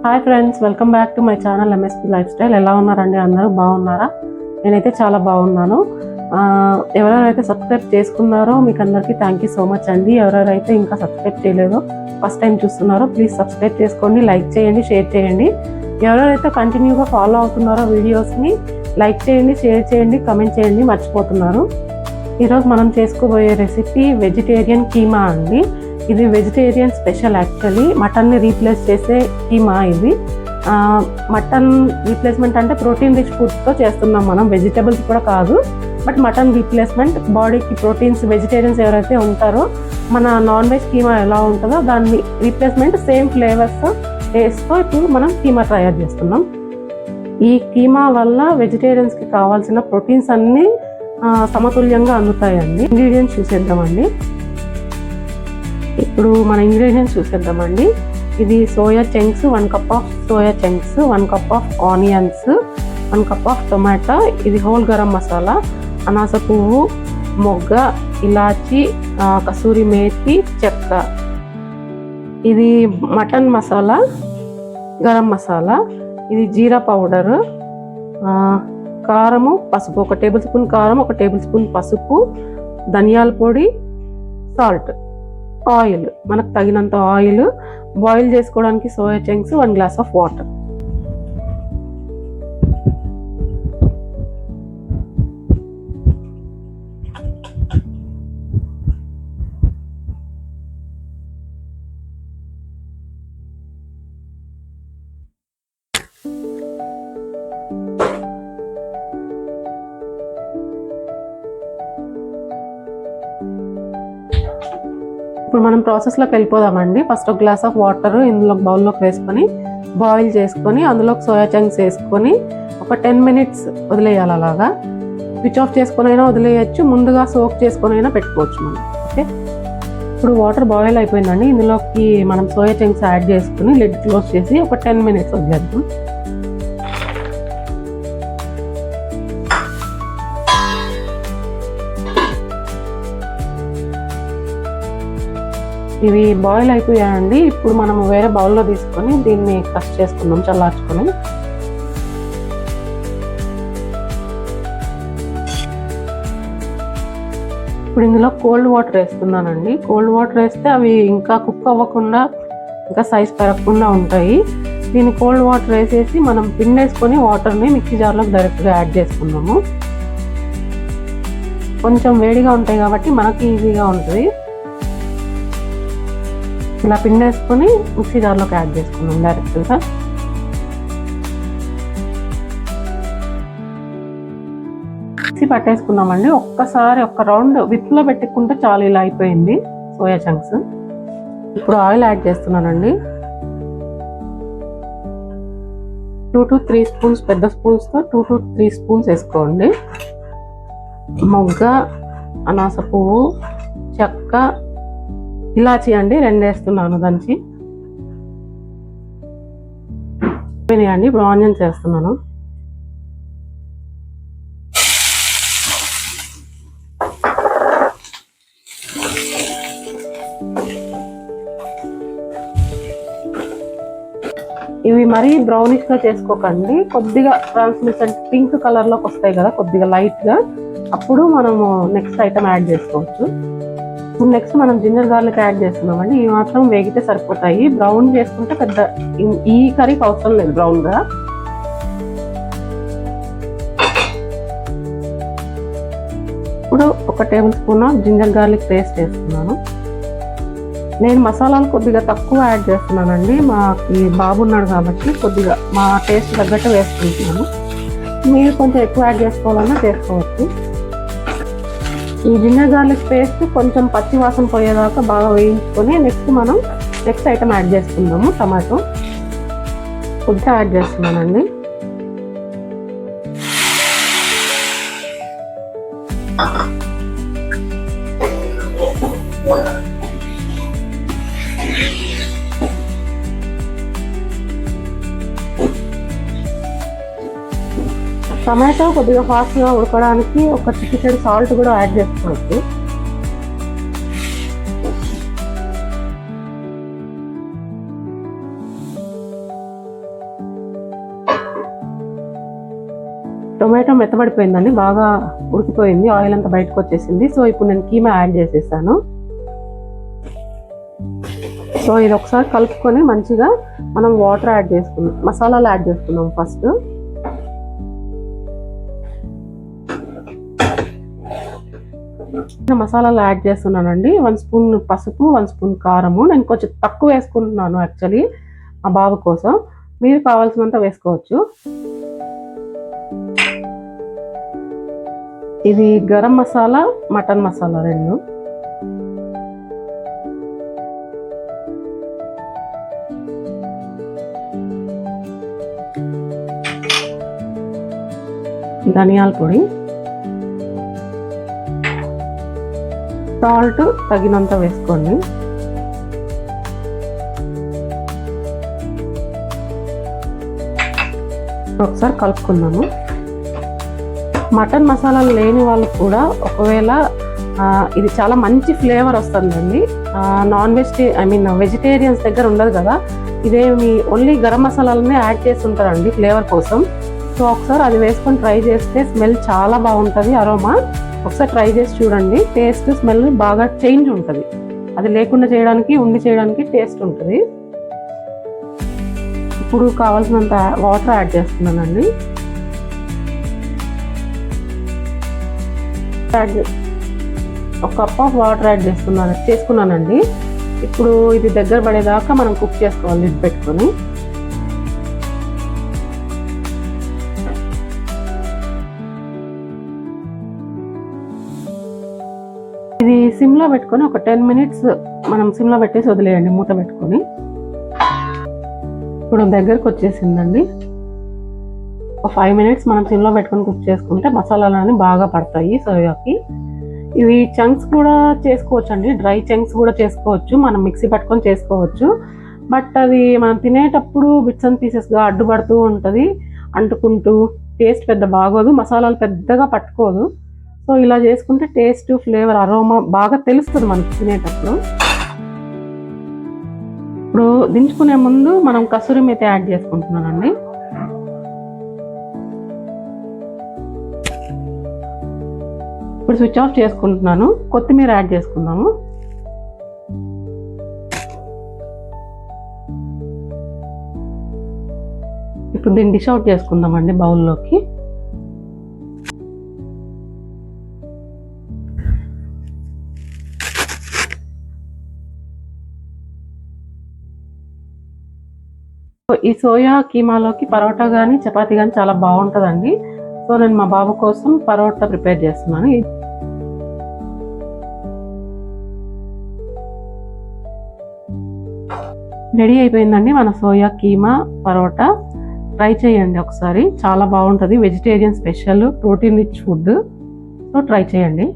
Hi friends, welcome back to my channel MSP life style. ఎలా ఉన్నారండి? అందరూ బాగున్నారా? నేనైతే చాలా బాగున్నాను. ఎవరెవరైతే సబ్స్క్రైబ్ చేసుకున్నారో మీకు అందరికీ థ్యాంక్ యూ సో మచ్ అండి. ఎవరెవరైతే ఇంకా సబ్స్క్రైబ్ చేయలేదో, ఫస్ట్ టైం చూస్తున్నారో ప్లీజ్ సబ్స్క్రైబ్ చేసుకోండి, లైక్ చేయండి, షేర్ చేయండి. ఎవరెవరైతే కంటిన్యూగా ఫాలో అవుతున్నారో వీడియోస్ని లైక్ చేయండి, షేర్ చేయండి, కమెంట్ చేయండి మర్చిపోతున్నారు. ఈరోజు మనం చేసుకోబోయే రెసిపీ వెజిటేరియన్ కీమా అండి. ఇది వెజిటేరియన్ స్పెషల్. యాక్చువల్లీ మటన్ని రీప్లేస్ చేసే కీమా ఇది. మటన్ రీప్లేస్మెంట్ అంటే ప్రోటీన్ రిచ్ ఫుడ్స్తో చేస్తున్నాం మనం, వెజిటబుల్స్ కూడా కాదు. బట్ మటన్ రీప్లేస్మెంట్, బాడీకి ప్రోటీన్స్, వెజిటేరియన్స్ ఎవరైతే ఉంటారో మన నాన్ వెజ్ కీమా ఎలా ఉంటుందో దాన్ని రీప్లేస్మెంట్, సేమ్ ఫ్లేవర్స్ టేస్ట్తో ఇప్పుడు మనం కీమా తయారు చేస్తున్నాం. ఈ కీమా వల్ల వెజిటేరియన్స్కి కావాల్సిన ప్రోటీన్స్ అన్నీ సమతుల్యంగా అందుతాయండి. ఇంగ్రీడియంట్స్ చూసేద్దామండి. ఇప్పుడు మన ఇంగ్రీడియంట్స్ చూసేద్దామండి. ఇది soya chunks, 1 cup of soya chunks, 1 cup of onions, 1 cup of tomato, ఇది హోల్ గరం మసాలా, అనాస పువ్వు, మొగ్గ, ఇలాచి, కసూరి మేతి, చెక్క. ఇది మటన్ మసాలా, గరం మసాలా, ఇది జీరా పౌడరు, కారము, పసుపు, 1 టేబుల్ స్పూన్ కారం, 1 టేబుల్ స్పూన్ పసుపు, ధనియాల పొడి, సాల్ట్, ఆయిల్, మనకు తగినంత ఆయిల్, బాయిల్ చేసుకోవడానికి soya chunks, 1 glass of water. ఇప్పుడు మనం ప్రాసెస్లోకి వెళ్ళిపోదామండి. ఫస్ట్ 1 గ్లాస్ ఆఫ్ వాటర్ ఇందులో బౌల్లోకి వేసుకొని బాయిల్ చేసుకొని అందులోకి సోయా చంక్స్ వేసుకొని ఒక 10 మినిట్స్ వదిలేయాలి. అలాగా స్విచ్ ఆఫ్ చేసుకొని అయినా వదిలేయచ్చు, ముందుగా సోక్ చేసుకొని అయినా పెట్టుకోవచ్చు మనం. ఓకే, ఇప్పుడు వాటర్ బాయిల్ అయిపోయిందండి. ఇందులోకి మనం సోయా చంక్స్ యాడ్ చేసుకుని లిడ్ క్లోజ్ చేసి ఒక 10 మినిట్స్ వదిలేద్దాం. ఇవి బాయిల్ అయిపోయాయండి. ఇప్పుడు మనం వేరే బౌల్లో తీసుకొని దీన్ని క్రష్ చేసుకుందాం, చల్లార్చుకొని. ఇప్పుడు ఇందులో కోల్డ్ వాటర్ వేస్తున్నానండి. కోల్డ్ వాటర్ వేస్తే అవి ఇంకా కుక్ అవ్వకుండా, ఇంకా సైజ్ పెరగకుండా ఉంటాయి. దీన్ని కోల్డ్ వాటర్ వేసేసి మనం పిండేసుకొని వాటర్ని మిక్సీ జార్లోకి డైరెక్ట్గా యాడ్ చేసుకుందాము. కొంచెం వేడిగా ఉంటాయి కాబట్టి మనకి ఈజీగా ఉంటుంది. ఇలా పిండేసుకొని మిక్సీ జార్లోకి యాడ్ చేసుకున్నాం డైరెక్ట్గా. మిక్సీ పట్టేసుకున్నామండి. ఒక్కసారి ఒక రౌండ్ విప్లో పెట్టుకుంటే చాలు, ఇలా అయిపోయింది సోయా చంక్స్. ఇప్పుడు ఆయిల్ యాడ్ చేస్తున్నానండి. 2 to 3 స్పూన్స్, పెద్ద స్పూన్స్తో 2 to 3 స్పూన్స్ వేసుకోండి. మొగ్గ, అనాస పువ్వు, చెక్క, ఇలాచి అండి 2 వేస్తున్నాను దంచి. అండి ఇప్పుడు ఆనియన్స్ వేస్తున్నాను. ఇవి మరీ బ్రౌనిష్ గా చేసుకోకండి, కొద్దిగా ట్రాన్స్లూసెంట్ పింక్ కలర్ లోకి వస్తాయి కదా, కొద్దిగా లైట్ గా, అప్పుడు మనము నెక్స్ట్ ఐటమ్ యాడ్ చేసుకోవచ్చు. నెక్స్ట్ మనం జింజర్ గార్లిక్ యాడ్ చేస్తున్నామండి. ఇవి మాత్రం వేగితే సరిపోతాయి, బ్రౌన్ చేసుకుంటే పెద్ద ఈ కర్రీకి అవసరం లేదు బ్రౌన్ గా. ఇప్పుడు 1 tablespoon ginger garlic paste వేస్తున్నాను. నేను మసాలాలు కొద్దిగా తక్కువ యాడ్ చేస్తున్నానండి, మాకు బాబు ఉన్నాడు కాబట్టి కొద్దిగా మా టేస్ట్ తగ్గట్టు వేసుకుంటున్నాను. మీరు కొంచెం ఎక్కువ యాడ్ చేసుకోవాలన్నా చేసుకోవచ్చు. ఈ జింజర్ గార్లిక్ పేస్ట్ కొంచెం పచ్చి వాసన పోయేదాకా బాగా వేయించుకొని నెక్స్ట్ ఐటమ్ యాడ్ చేసుకుందాము. టమాటో కొద్దిగా యాడ్ చేస్తున్నానండి. టమాటో కొద్దిగా ఫాస్ట్గా ఉడకడానికి ఒక చిటికెడు సాల్ట్ కూడా యాడ్ చేసుకోవచ్చు. మెత్తబడిపోయిందండి, బాగా ఉడికిపోయింది, ఆయిల్ అంతా బయటకు వచ్చేసింది. సో ఇప్పుడు నేను కీమా యాడ్ చేసేసాను. సో ఇది ఒకసారి కలుపుకొని మంచిగా మనం వాటర్ యాడ్ చేసుకుందాం, మసాలాలు యాడ్ చేసుకుందాం. ఫస్ట్ మసాలాలు యాడ్ చేస్తున్నానండి. 1 స్పూన్ పసుపు, 1 స్పూన్ కారము. నేను కొంచెం తక్కువ వేసుకుంటున్నాను యాక్చువల్లీ మా బాబు కోసం, మీరు కావాల్సినంత వేసుకోవచ్చు. ఇది గరం మసాలా, మటన్ మసాలా రెండు. ధనియాల పొడి, సాల్ట్ తగినంత వేసుకోండి. ఒకసారి కలుపుకుందాము. మటన్ మసాలాలు లేని వాళ్ళు కూడా ఒకవేళ ఇది చాలా మంచి ఫ్లేవర్ వస్తుందండి. నాన్ వెజిటేరియన్స్ దగ్గర ఉండదు కదా, ఇదేమి ఓన్లీ గరం మసాలాలనే యాడ్ చేస్తుంటారండి ఫ్లేవర్ కోసం. సో ఒకసారి అది వేసుకొని ట్రై చేస్తే స్మెల్ చాలా బాగుంటుంది, అరోమా. ఒకసారి ట్రై చేసి చూడండి, టేస్ట్ స్మెల్ బాగా చేంజ్ ఉంటుంది. అది లేకుండా చేయడానికి, ఉండి చేయడానికి టేస్ట్ ఉంటుంది. ఇప్పుడు కావాల్సినంత వాటర్ యాడ్ చేస్తున్నానండి. ఒక కప్ ఆఫ్ వాటర్ యాడ్ చేసుకున్నానండి. ఇప్పుడు ఇది దగ్గర పడేదాకా మనం కుక్ చేసుకోవాలి లిడ్ పెట్టుకొని. ఇది సిమ్లో పెట్టుకొని ఒక 10 మినిట్స్ మనం సిమ్లో పెట్టేసి వదిలేయండి, మూత పెట్టుకొని. ఇప్పుడు దగ్గరకు వచ్చేసిందండి. ఒక 5 మినిట్స్ మనం సిమ్లో పెట్టుకొని కుక్ చేసుకుంటే మసాలాలన్నీ బాగా పడతాయి సోయాకి. ఇవి చంక్స్ కూడా చేసుకోవచ్చు అండి, డ్రై చంక్స్ కూడా చేసుకోవచ్చు, మనం మిక్సీ పట్టుకొని చేసుకోవచ్చు. బట్ అది మనం తినేటప్పుడు బిట్స్ అండ్ పీసెస్గా అడ్డుపడుతూ ఉంటుంది, అంటుకుంటూ టేస్ట్ పెద్ద బాగోదు, మసాలాలు పెద్దగా పట్టుకోదు. సో ఇలా చేసుకుంటే టేస్ట్, ఫ్లేవర్, అరోమా బాగా తెలుస్తుంది మనకి తినేటప్పుడు. ఇప్పుడు దించుకునే ముందు మనం కసూరి మేతి యాడ్ చేసుకుంటున్నానండి. ఇప్పుడు స్విచ్ ఆఫ్ చేసుకుంటున్నాను. కొత్తిమీర యాడ్ చేసుకుందాము. ఇప్పుడు దీన్ని డిష్ అవుట్ చేసుకుందామండి బౌల్లోకి. ఈ సోయా కీమాలోకి పరోటా కానీ చపాతీ కానీ చాలా బాగుంటుందండి. సో నేను మా బాబు కోసం పరోటా ప్రిపేర్ చేస్తున్నాను. రెడీ అయిపోయిందండి మన సోయా కీమా పరోటా. ట్రై చేయండి ఒకసారి, చాలా బాగుంటుంది. Vegetarian special, protein rich food. So try చేయండి.